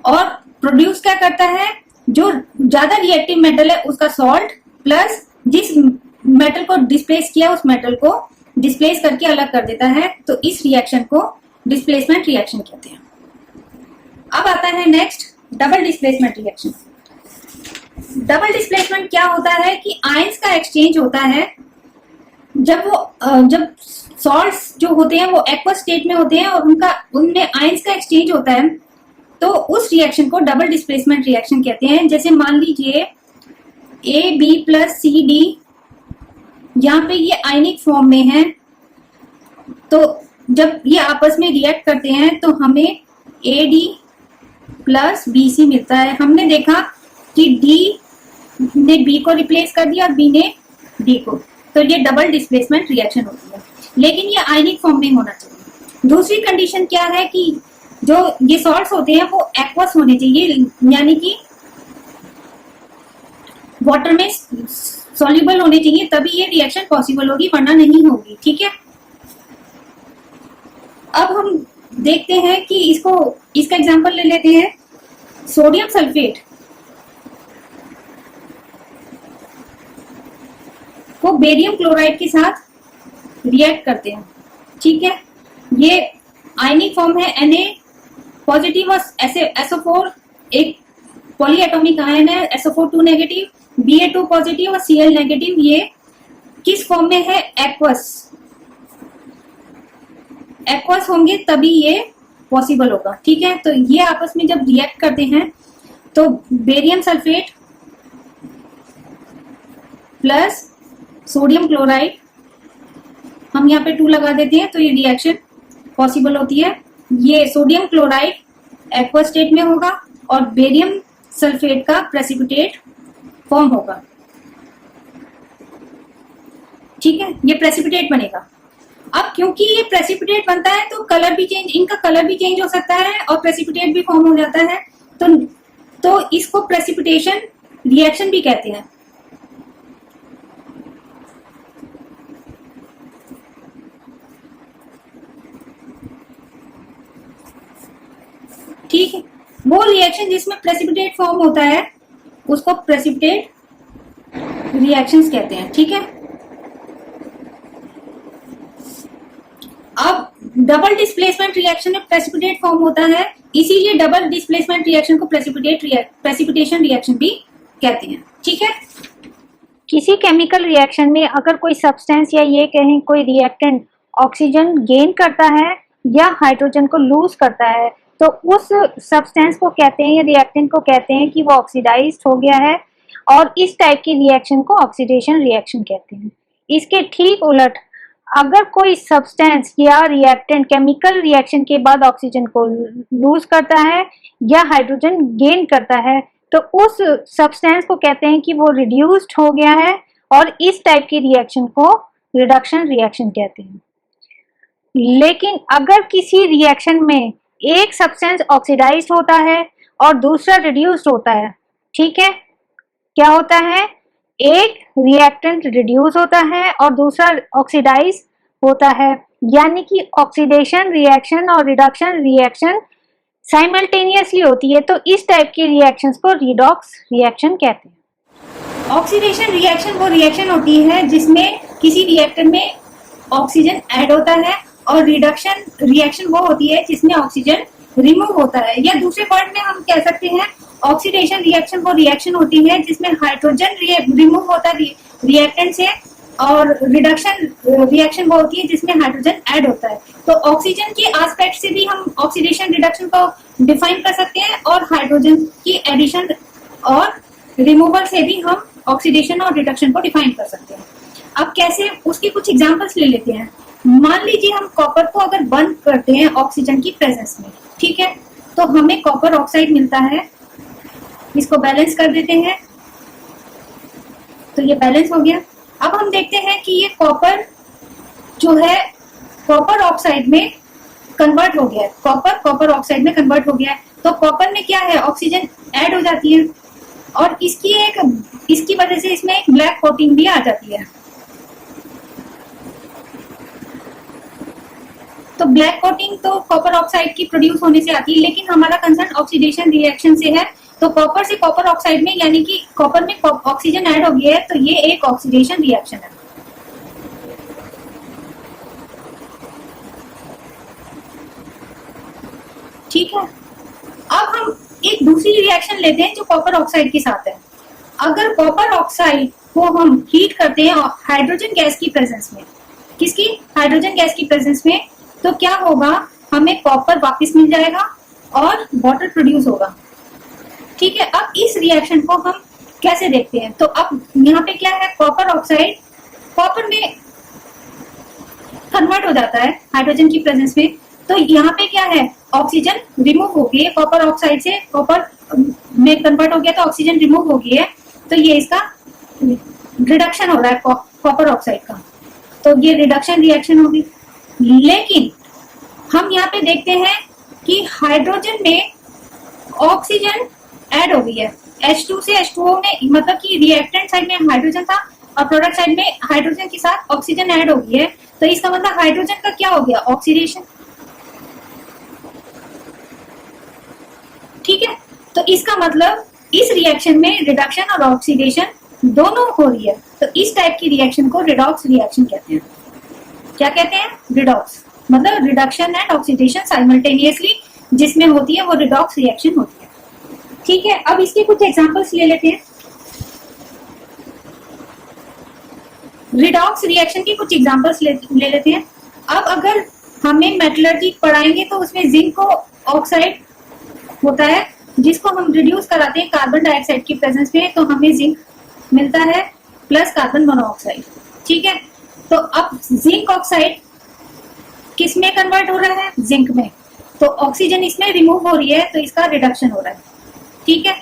और प्रोड्यूस क्या करता है, जो ज्यादा रिएक्टिव मेटल है उसका सॉल्ट प्लस जिस मेटल को डिस्प्लेस किया उस मेटल को डिस्प्लेस करके अलग कर देता है, तो इस रिएक्शन को डिस्प्लेसमेंट रिएक्शन कहते हैं। अब आता है next double displacement reaction. Double displacement क्या होता है कि आयंस का एक्सचेंज होता है, जब सॉल्ट्स जो होते हैं वो एक्वस स्टेट में होते हैं और उनमें आयंस का एक्सचेंज होता है, तो उस रिएक्शन को डबल डिस्प्लेसमेंट रिएक्शन कहते हैं। जैसे मान लीजिए AB प्लस CD, यहाँ पे ये आयनिक फॉर्म में है, तो जब ये आपस में रिएक्ट करते हैं तो हमें AD प्लस BC मिलता है। हमने देखा कि D ने B को रिप्लेस कर दिया और B ने D को, तो ये डबल डिस्प्लेसमेंट रिएक्शन होती है, लेकिन ये आयनिक फॉर्म में होना चाहिए। दूसरी कंडीशन क्या है कि जो ये सॉल्ट्स होते हैं वो एक्वस होने चाहिए, यानी कि वाटर में सॉल्युबल होने चाहिए, तभी ये रिएक्शन पॉसिबल होगी, वरना नहीं होगी। ठीक है, अब हम देखते हैं कि इसका एग्जांपल ले लेते हैं। सोडियम सल्फेट को बेरियम क्लोराइड के साथ रिएक्ट करते हैं। ठीक है, ये आयनिक फॉर्म है Na पॉजिटिव और SO4 एक पॉलीएटॉमिक आयन है, SO4 2 नेगेटिव, Ba2 पॉजिटिव और Cl नेगेटिव। ये किस फॉर्म में है? एक्वस। एक्वस होंगे तभी ये पॉसिबल होगा। ठीक है, तो ये आपस में जब रिएक्ट करते हैं तो barium sulphate plus sodium chloride, हम यहाँ पे 2 लगा देते हैं तो ये रिएक्शन पॉसिबल होती है। ये सोडियम क्लोराइड एक्वस स्टेट में होगा और बेरियम सल्फेट का प्रेसिपिटेट फॉर्म होगा। ठीक है, ये प्रेसिपिटेट बनेगा। अब क्योंकि ये प्रेसिपिटेट बनता है तो कलर भी चेंज, इनका कलर भी चेंज हो सकता है और प्रेसिपिटेट भी फॉर्म हो जाता है, तो इसको प्रेसिपिटेशन रिएक्शन भी कहते हैं। ठीक है, वो रिएक्शन जिसमें प्रेसिपिटेट फॉर्म होता है उसको प्रेसिपिटेट रिएक्शंस कहते हैं। ठीक है, अब डबल डिस्प्लेसमेंट रिएक्शन में प्रेसिपिटेट फॉर्म होता है, इसीलिए डबल डिस्प्लेसमेंट रिएक्शन को प्रेसिपिटेशन रिएक्शन भी कहते हैं। ठीक है, किसी केमिकल रिएक्शन में अगर कोई सब्सटेंस या ये कहें कोई रिएक्टेंट ऑक्सीजन गेन करता है या हाइड्रोजन को लूज करता है, तो उस सब्सटेंस को कहते हैं या रिएक्टेंट को कहते हैं कि वो ऑक्सीडाइज्ड हो गया है, और इस टाइप की रिएक्शन को ऑक्सीडेशन रिएक्शन कहते हैं। इसके ठीक उलट, अगर कोई सब्सटेंस या रिएक्टेंट केमिकल रिएक्शन के बाद ऑक्सीजन को लूज करता है या हाइड्रोजन गेन करता है, तो उस सब्सटेंस को कहते हैं कि वो रिड्यूस्ड हो गया है, और इस टाइप की रिएक्शन को रिडक्शन रिएक्शन कहते हैं। लेकिन अगर किसी रिएक्शन में एक सब्सटेंस ऑक्सीडाइज्ड होता है और दूसरा रिड्यूस्ड होता है, ठीक है, क्या होता है? एक रिएक्टेंट रिड्यूस होता है और दूसरा ऑक्सीडाइज होता है, यानी कि ऑक्सीडेशन रिएक्शन और रिडक्शन रिएक्शन साइमल्टेनियसली होती है, तो इस टाइप की रिएक्शंस को रिडॉक्स रिएक्शन कहते हैं। ऑक्सीडेशन रिएक्शन वो रिएक्शन होती है जिसमें किसी रिएक्टर में ऑक्सीजन ऐड होता है, और रिडक्शन रिएक्शन वो होती है जिसमें ऑक्सीजन रिमूव होता है, या दूसरे वर्ड में हम कह सकते हैं ऑक्सीडेशन रिएक्शन वो रिएक्शन होती है जिसमें हाइड्रोजन रिमूव होता है रिएक्टेंट से, और रिडक्शन रिएक्शन वो होती है जिसमें हाइड्रोजन ऐड होता है। तो ऑक्सीजन के एस्पेक्ट से भी हम ऑक्सीडेशन रिडक्शन को डिफाइन कर सकते हैं, और हाइड्रोजन की एडिशन और रिमूवल से भी हम ऑक्सीडेशन और रिडक्शन को डिफाइन कर सकते हैं। अब कैसे, उसके कुछ एग्जांपल्स ले लेते हैं। मान लीजिए हम कॉपर को अगर बर्न करते हैं ऑक्सीजन की प्रेजेंस में, ठीक है, तो हमें कॉपर ऑक्साइड मिलता है। इसको बैलेंस कर देते हैं तो ये बैलेंस हो गया। अब हम देखते हैं कि ये कॉपर जो है कॉपर ऑक्साइड में कन्वर्ट हो गया है, कॉपर ऑक्साइड में कन्वर्ट हो गया है। तो कॉपर में क्या है, ऑक्सीजन ऐड हो जाती है, और इसकी वजह से इसमें एक ब्लैक कोटिंग भी आ जाती है। तो ब्लैक कोटिंग तो कॉपर ऑक्साइड की प्रोड्यूस होने से आती है, लेकिन हमारा कंसर्न ऑक्सीडेशन रिएक्शन से है। तो कॉपर से कॉपर ऑक्साइड में, यानी कि कॉपर में ऑक्सीजन ऐड हो गया है, तो ये एक ऑक्सीडेशन रिएक्शन है। ठीक है, अब हम एक दूसरी रिएक्शन लेते हैं जो कॉपर ऑक्साइड के साथ है। अगर कॉपर ऑक्साइड को हम हीट करते हैं हाइड्रोजन गैस की प्रेजेंस में, किसकी? हाइड्रोजन गैस की प्रेजेंस में, तो क्या होगा, हमें कॉपर वापस मिल जाएगा और वाटर प्रोड्यूस होगा। ठीक है, अब इस रिएक्शन को हम कैसे देखते हैं? तो अब यहाँ पे क्या है, कॉपर ऑक्साइड कॉपर में कन्वर्ट हो जाता है हाइड्रोजन की प्रेजेंस में। तो यहाँ पे क्या है, ऑक्सीजन रिमूव हो गई है, कॉपर ऑक्साइड से कॉपर में कन्वर्ट हो गया तो ऑक्सीजन रिमूव हो गई है, तो ये इसका रिडक्शन हो रहा है कॉपर ऑक्साइड का, तो ये रिडक्शन रिएक्शन होगी। लेकिन हम यहाँ पे देखते हैं कि हाइड्रोजन में ऑक्सीजन ऐड हो गई है, H2 से H2O में, मतलब कि रिएक्टेंट साइड में हाइड्रोजन था और प्रोडक्ट साइड में हाइड्रोजन के साथ ऑक्सीजन ऐड हो गई है, तो इसका मतलब हाइड्रोजन का क्या हो गया, ऑक्सीडेशन। ठीक है, तो इसका मतलब इस रिएक्शन में रिडक्शन और ऑक्सीडेशन दोनों हो रही है, तो इस टाइप की रिएक्शन को रिडॉक्स रिएक्शन कहते हैं। क्या कहते हैं, रिडॉक्स, मतलब रिडक्शन एंड ऑक्सीडेशन साइमल्टेनियसली जिसमें होती है वो रिडॉक्स रिएक्शन होती है। ठीक है, अब इसके कुछ एग्जांपल्स ले लेते हैं। रिडॉक्स रिएक्शन की कुछ एग्जांपल्स ले लेते हैं। अब अगर हमें मेटलर्जी पढ़ाएंगे तो उसमें जिंक ऑक्साइड होता है जिसको हम रिड्यूस कराते हैं कार्बन डाइऑक्साइड की प्रेजेंस में, तो हमें जिंक मिलता है प्लस कार्बन मोनोऑक्साइड। ठीक है, तो अब जिंक ऑक्साइड किस में कन्वर्ट हो रहा है, जिंक में, तो ऑक्सीजन इसमें रिमूव हो रही है तो इसका रिडक्शन हो रहा है। ठीक है,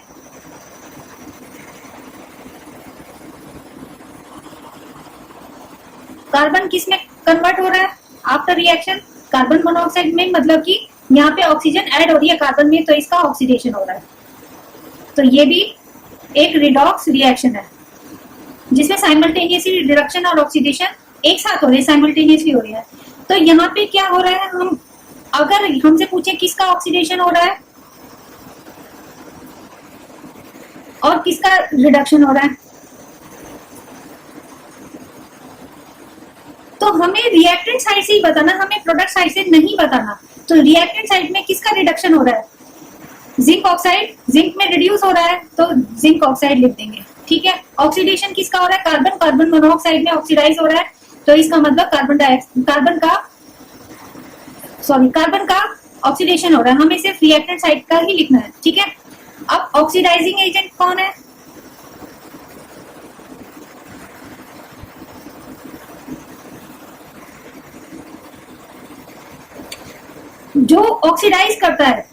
कार्बन किस में कन्वर्ट हो रहा है आफ्टर रिएक्शन, कार्बन मोनोऑक्साइड में, मतलब कि यहाँ पे ऑक्सीजन ऐड हो रही है कार्बन में तो इसका ऑक्सीडेशन हो रहा है, तो ये भी एक रिडॉक्स रिएक्शन है जिसमें साइमल्टेनियसली रिडक्शन और ऑक्सीडेशन एक साथ हो रहे हैं, साइमल्टेनियसली हो रही है। तो यहाँ पे क्या हो रहा है, हम अगर हमसे पूछे किसका ऑक्सीडेशन हो रहा है और किसका रिडक्शन हो रहा है, तो हमें रिएक्टेंट साइड से ही बताना, हमें प्रोडक्ट साइड से नहीं बताना। तो रिएक्टेंट साइड में किसका रिडक्शन हो रहा है, जिंक ऑक्साइड, जिंक में रिड्यूस हो रहा है तो जिंक ऑक्साइड लिख देंगे। ठीक है, ऑक्सीडेशन किसका हो रहा है, कार्बन, कार्बन मोनोऑक्साइड में ऑक्सीडाइज हो रहा है तो इसका मतलब कार्बन का ऑक्सीडेशन हो रहा है, हमें सिर्फ रिएक्टेंट साइड का ही लिखना है। ठीक है, अब ऑक्सीडाइजिंग एजेंट कौन है, जो ऑक्सीडाइज करता है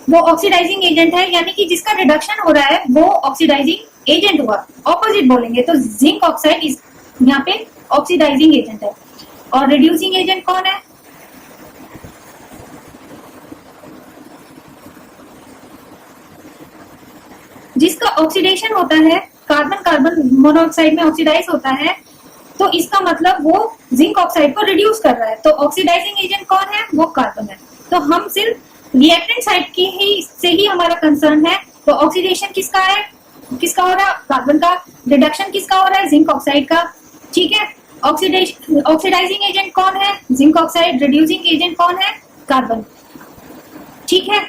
वो ऑक्सीडाइजिंग एजेंट है, यानी कि जिसका रिडक्शन हो रहा है वो ऑक्सीडाइजिंग एजेंट हुआ। ऑपोजिट बोलेंगे तो जिंक ऑक्साइड इस यहाँ पे ऑक्सीडाइजिंग एजेंट है, और रिड्यूसिंग एजेंट कौन है, जिसका ऑक्सीडेशन होता है, कार्बन, कार्बन मोनोऑक्साइड में ऑक्सीडाइज होता है तो इसका मतलब वो जिंक ऑक्साइड को रिड्यूस कर रहा है, तो ऑक्सीडाइजिंग एजेंट कौन है, वो कार्बन है। तो हम सिर्फ रिएक्टेंट साइड की ही से ही हमारा कंसर्न है, तो ऑक्सीडेशन किसका है, किसका हो रहा है, कार्बन का, रिडक्शन किसका हो रहा है, जिंक ऑक्साइड का। ठीक है, ऑक्सीडाइजिंग एजेंट कौन है, जिंक ऑक्साइड, रिड्यूसिंग एजेंट कौन है, कार्बन। ठीक है,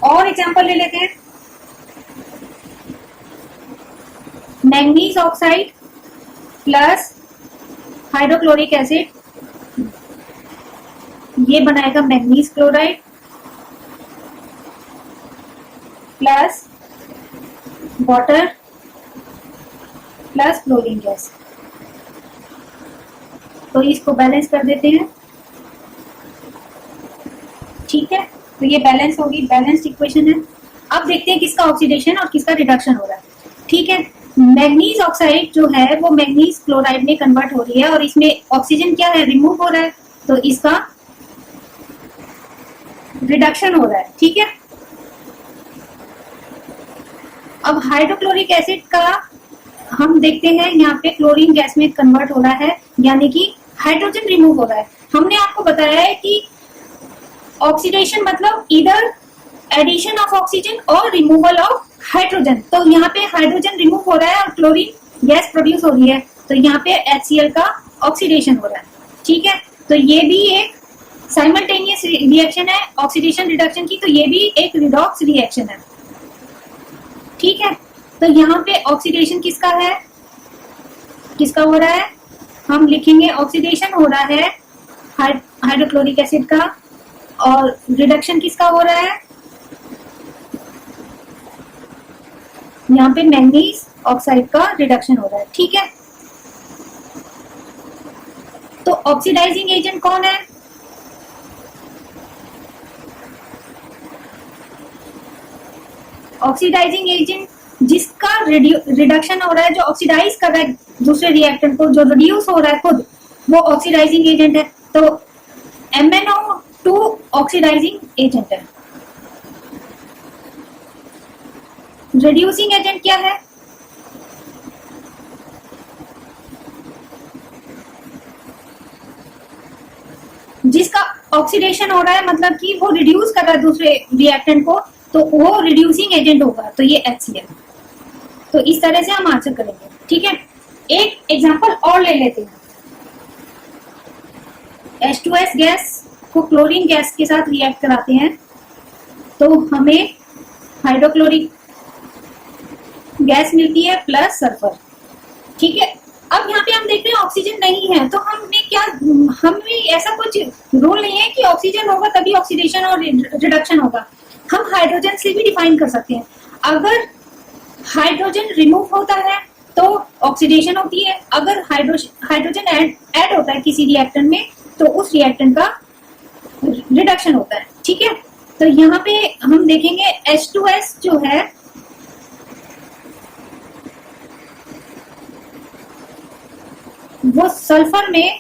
और एग्जांपल ले लेते हैं। Manganese oxide plus hydrochloric acid, ये बनाएगा manganese chloride plus water plus chlorine gas, तो इसको बैलेंस कर देते हैं। ठीक है, तो ये बैलेंस होगी, बैलेंस्ड इक्वेशन है। अब देखते हैं किसका ऑक्सीडेशन और किसका रिडक्शन हो रहा है। ठीक है, मैंगनीज ऑक्साइड जो है वो मैंगनीज क्लोराइड में कन्वर्ट हो रही है और इसमें ऑक्सीजन क्या है, रिमूव हो रहा है, तो इसका रिडक्शन हो रहा है। ठीक है, अब हाइड्रोक्लोरिक एसिड का हम देखते हैं, यहाँ पे क्लोरीन गैस में कन्वर्ट हो रहा है, यानी कि हाइड्रोजन रिमूव हो रहा है। हमने आपको बताया है कि ऑक्सीडेशन मतलब इधर एडिशन ऑफ ऑक्सीजन और रिमूवल ऑफ हाइड्रोजन, तो यहाँ पे हाइड्रोजन रिमूव हो रहा है और क्लोरीन गैस प्रोड्यूस हो रही है, तो यहाँ पे HCl का ऑक्सीडेशन हो रहा है। ठीक है, तो ये भी एक साइमल्टेनियस रिएक्शन है ऑक्सीडेशन रिडक्शन की, तो ये भी एक रिडॉक्स रिएक्शन है। ठीक है, तो यहाँ पे ऑक्सीडेशन किसका है, किसका हो रहा है, हम लिखेंगे ऑक्सीडेशन हो रहा है हाइड्रोक्लोरिक एसिड का, और रिडक्शन किसका हो रहा है, यहाँ पे मैंगनीज ऑक्साइड का रिडक्शन हो रहा है। ठीक है, तो ऑक्सीडाइजिंग एजेंट कौन है, ऑक्सीडाइजिंग एजेंट जिसका रिडक्शन हो रहा है, जो ऑक्सीडाइज कर रहा है दूसरे रिएक्टेंट को, जो रिड्यूस हो रहा है खुद, वो ऑक्सीडाइजिंग एजेंट है। तो MnO2 ऑक्सीडाइजिंग एजेंट है। रिड्यूसिंग एजेंट क्या है? जिसका ऑक्सीडेशन हो रहा है, मतलब कि वो रिड्यूस कर रहा है दूसरे रिएक्टेंट को, तो वो रिड्यूसिंग एजेंट होगा, तो ये HCl। तो इस तरह से हम आंसर करेंगे, ठीक है। एक एग्जांपल और ले लेते हैं। H2S गैस को क्लोरीन गैस के साथ रिएक्ट कराते हैं तो हमें हाइड्रोक्लोरिक गैस मिलती है प्लस सल्फर, ठीक है। अब यहाँ पे हम देख रहे हैं ऑक्सीजन नहीं है, तो हमें ऐसा कुछ रूल नहीं है कि ऑक्सीजन होगा तभी ऑक्सीडेशन और रिडक्शन होगा। हम हाइड्रोजन से भी डिफाइन कर सकते हैं। अगर हाइड्रोजन रिमूव होता है तो ऑक्सीडेशन होती है, अगर हाइड्रोजन ऐड होता है किसी रिएक्टेंट में तो उस रिएक्टेंट का रिडक्शन होता है, ठीक है। तो यहाँ पे हम देखेंगे H2S जो है वो सल्फर में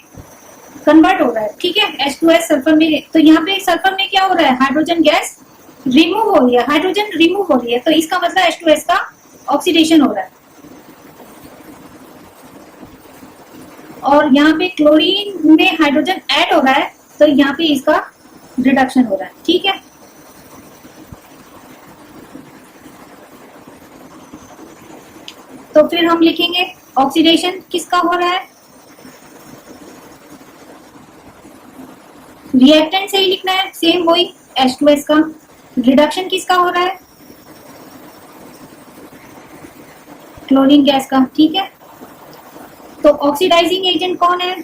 कन्वर्ट हो रहा है, ठीक है। H2S सल्फर में, तो यहाँ पे सल्फर में क्या हो रहा है, हाइड्रोजन गैस रिमूव हो रही है, हाइड्रोजन रिमूव हो रही है, तो इसका मतलब H2S का ऑक्सीडेशन हो रहा है। और यहाँ पे क्लोरीन में हाइड्रोजन ऐड हो रहा है, तो यहाँ पे इसका रिडक्शन हो रहा है, ठीक है। तो फिर हम लिखेंगे ऑक्सीडेशन किसका हो रहा है, रिएक्टेंट से ही लिखना है, सेम वही H2S का। रिडक्शन किसका हो रहा है, क्लोरीन गैस का, ठीक है। तो ऑक्सीडाइजिंग एजेंट कौन है,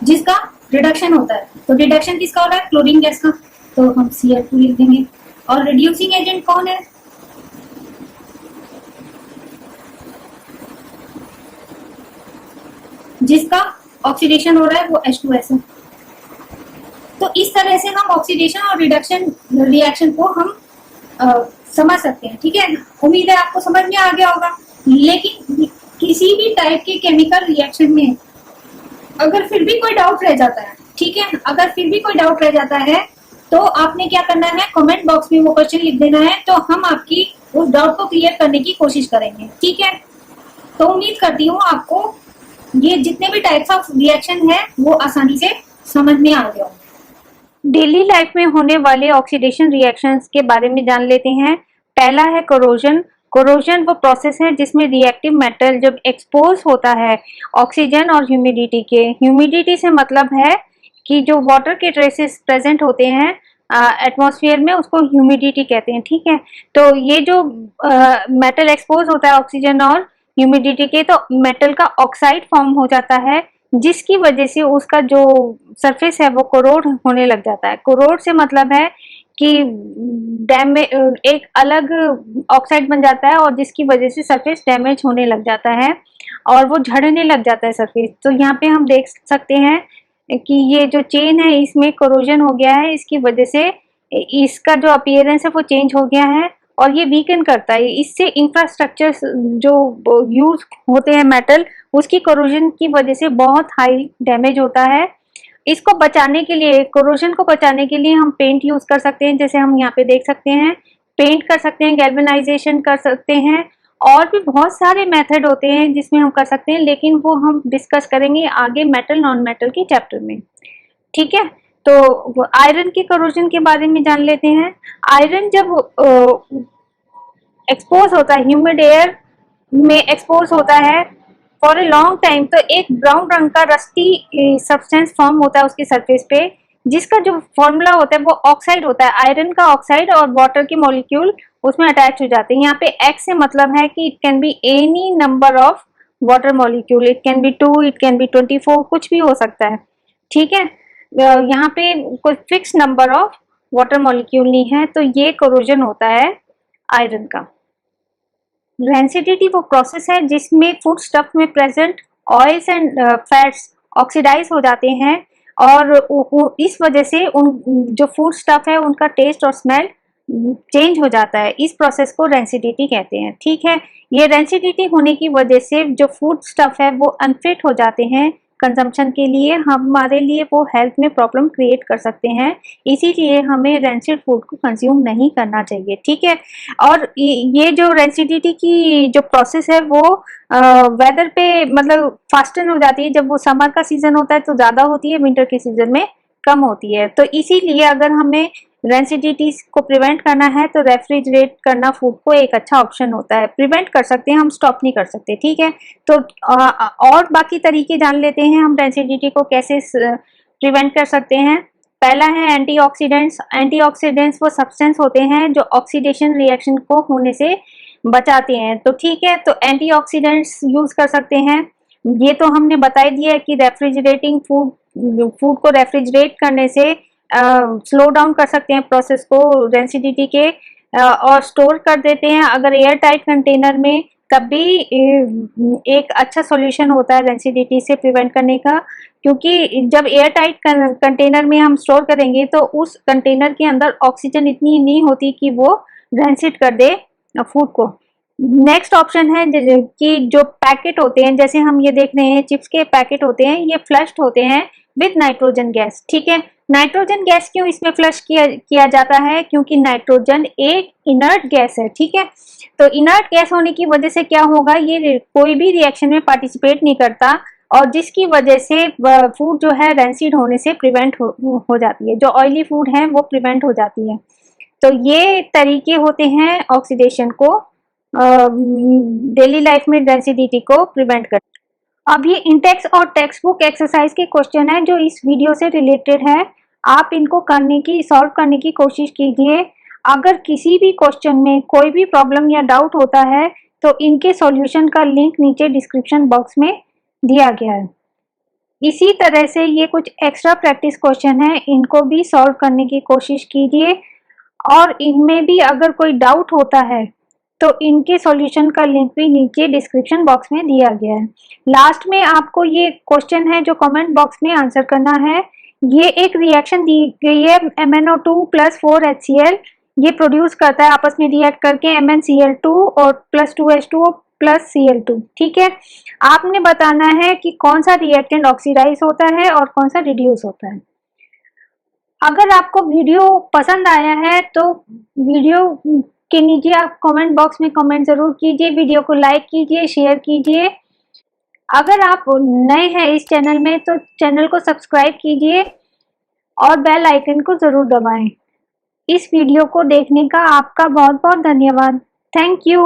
जिसका रिडक्शन होता है, तो रिडक्शन किसका हो रहा है, क्लोरीन गैस का, तो हम Cl2 लिख देंगे। और रिड्यूसिंग एजेंट कौन है, जिसका ऑक्सीडेशन हो रहा है वो H2S है। तो इस तरह से हम ऑक्सीडेशन और रिडक्शन रिएक्शन को हम समझ सकते हैं, ठीक है। उम्मीद है आपको समझ में आ गया होगा। लेकिन किसी भी टाइप के केमिकल रिएक्शन में अगर फिर भी कोई डाउट रह जाता है, ठीक है, अगर फिर भी कोई डाउट रह जाता है तो आपने क्या करना है, कमेंट बॉक्स में वो क्वेश्चन लिख देना है, तो हम आपकी उस डाउट को क्लियर करने की कोशिश करेंगे, ठीक है। तो उम्मीद करती हूँ आपको ये जितने भी टाइप्स ऑफ रिएक्शन है वो आसानी से समझ में आ गया होगा। डेली लाइफ में होने वाले ऑक्सीडेशन रिएक्शंस के बारे में जान लेते हैं। पहला है कोरोजन। कोरोजन वो प्रोसेस है जिसमें रिएक्टिव मेटल जब एक्सपोज होता है ऑक्सीजन और ह्यूमिडिटी के, ह्यूमिडिटी से मतलब है कि जो वाटर के ट्रेसेस प्रेजेंट होते हैं एटमॉस्फेयर में, उसको ह्यूमिडिटी कहते हैं, ठीक है। तो ये जो मेटल एक्सपोज होता है ऑक्सीजन और ह्यूमिडिटी के, तो मेटल का ऑक्साइड फॉर्म हो जाता है, जिसकी वजह से उसका जो सरफेस है वो कोरोड होने लग जाता है। कोरोड से मतलब है कि एक अलग ऑक्साइड बन जाता है और जिसकी वजह से सरफेस डैमेज होने लग जाता है और वो झड़ने लग जाता है सरफेस। तो यहाँ पे हम देख सकते हैं कि ये जो चेन है इसमें कोरोजन हो गया है, इसकी वजह से इसका जो अपीयरेंस है वो चेंज हो गया है और ये वीकन करता है। इससे इंफ्रास्ट्रक्चर जो यूज होते हैं मेटल, उसकी कोरोजन की वजह से बहुत हाई डैमेज होता है। इसको बचाने के लिए, कोरोजन को बचाने के लिए हम पेंट यूज कर सकते हैं, जैसे हम यहाँ पे देख सकते हैं, पेंट कर सकते हैं, गैल्वेनाइजेशन कर सकते हैं, और भी बहुत सारे मेथड होते हैं जिसमें हम कर सकते हैं, लेकिन वो हम डिस्कस करेंगे आगे मेटल नॉन मेटल के चैप्टर में, ठीक है। तो आयरन की कोरोजन के बारे में जान लेते हैं। आयरन जब एक्सपोज होता है, ह्यूमिड एयर में एक्सपोज होता है फॉर ए लॉन्ग टाइम, तो एक ब्राउन रंग का रस्टी सब्सटेंस फॉर्म होता है उसकी सरफेस पे, जिसका जो फॉर्मूला होता है वो ऑक्साइड होता है, आयरन का ऑक्साइड, और वाटर के मॉलिक्यूल उसमें अटैच हो जाते हैं। यहाँ पे एक्स से मतलब है कि it can be any number of water molecule, it can be 2, it can be 24, कुछ भी हो सकता है, ठीक है। यहाँ पे कोई fix number of water molecule नहीं है, तो ये कोरोजन होता है आयरन का। रेंसिडिटी वो प्रोसेस है जिसमें फूड स्टफ में present oils and fats oxidise हो जाते हैं और इस वजह से उन जो फूड स्टफ है उनका टेस्ट और स्मेल चेंज हो जाता है। इस प्रोसेस को रेंसिडिटी कहते हैं। ठीक है, ये रेंसिडिटी होने की वजह से जो फूड स्टफ है वो अनफिट हो जाते हैं कंजम्पशन के लिए, हमारे लिए वो हेल्थ में प्रॉब्लम क्रिएट कर सकते हैं। इसीलिए हमें रेंसिड फूड को कंज्यूम नहीं करना चाहिए। ठीक है, और ये जो रेंसिडिटी की जो प्रोसेस है वो वेदर पे मतलब फास्टन हो जाती है। जब वो समर का सीजन होता है तो ज्यादा होती है, विंटर के सीजन में कम होती है। तो इसीलिए अगर हमें रेंसिडिटी को प्रिवेंट करना है तो रेफ्रिजरेट करना फूड को एक अच्छा ऑप्शन होता है। प्रिवेंट कर सकते हैं, हम स्टॉप नहीं कर सकते। ठीक है, तो और बाकी तरीके जान लेते हैं हम रेंसिडिटी को कैसे प्रिवेंट कर सकते हैं। पहला है एंटीऑक्सीडेंट्स। एंटीऑक्सीडेंट्स वो सब्सटेंस होते हैं जो ऑक्सीडेशन रिएक्शन को होने से बचाते हैं। तो ठीक है, तो एंटीऑक्सीडेंट्स यूज कर सकते हैं। ये तो हमने बता ही दिया कि रेफ्रिजरेटिंग फूड को रेफ्रिजरेट करने से स्लो डाउन कर सकते हैं प्रोसेस को रेंसिडिटी के, और स्टोर कर देते हैं अगर एयर टाइट कंटेनर में, तब भी एक अच्छा सॉल्यूशन होता है रेंसिडिटी से प्रिवेंट करने का। क्योंकि जब एयर टाइट कंटेनर में हम स्टोर करेंगे तो उस कंटेनर के अंदर ऑक्सीजन इतनी नहीं होती कि वो रेंसिड कर दे फूड को। नेक्स्ट ऑप्शन है कि जो पैकेट होते हैं, जैसे हम ये देख रहे हैं चिप्स के पैकेट होते हैं, ये फ्लश्ड होते हैं विद नाइट्रोजन गैस। ठीक है, नाइट्रोजन गैस क्यों इसमें फ्लश किया जाता है? क्योंकि नाइट्रोजन एक इनर्ट गैस है। ठीक है, तो इनर्ट गैस होने की वजह से क्या होगा, ये कोई भी रिएक्शन में पार्टिसिपेट नहीं करता, और जिसकी वजह से फूड जो है रेंसिड होने से प्रिवेंट हो जाती है। जो ऑयली फूड है वो प्रिवेंट हो जाती है। तो ये तरीके होते हैं ऑक्सीडेशन को डेली लाइफ में रेंसिडिटी को प्रिवेंट कर। अब ये इंटेक्स और टेक्स्ट बुक एक्सरसाइज के क्वेश्चन है जो इस वीडियो से रिलेटेड है। आप इनको सॉल्व करने की कोशिश कीजिए। अगर किसी भी क्वेश्चन में कोई भी प्रॉब्लम या डाउट होता है तो इनके सॉल्यूशन का लिंक नीचे डिस्क्रिप्शन बॉक्स में दिया गया है। इसी तरह से ये कुछ एक्स्ट्रा प्रैक्टिस क्वेश्चन है, इनको भी सॉल्व करने की कोशिश कीजिए, और इनमें भी अगर कोई डाउट होता है तो इनके सॉल्यूशन का लिंक भी नीचे डिस्क्रिप्शन बॉक्स में दिया गया है। लास्ट में आपको ये क्वेश्चन है जो कमेंट बॉक्स में आंसर करना है। ये एक रिएक्शन दी गई है, MnO2 + 4HCl ये प्रोड्यूस करता है आपस में रिएक्ट करके MnCl2 और +2H2O + Cl2। ठीक है, आपने बताना है कि कौन सा रिएक्टेंट ऑक्सीडाइज होता है और कौन सा रिड्यूस होता है। अगर आपको वीडियो पसंद आया है तो वीडियो के नीचे आप कमेंट बॉक्स में कमेंट जरूर कीजिए, वीडियो को लाइक कीजिए, शेयर कीजिए। अगर आप नए हैं इस चैनल में तो चैनल को सब्सक्राइब कीजिए और बेल आइकन को जरूर दबाएं। इस वीडियो को देखने का आपका बहुत बहुत धन्यवाद। Thank you.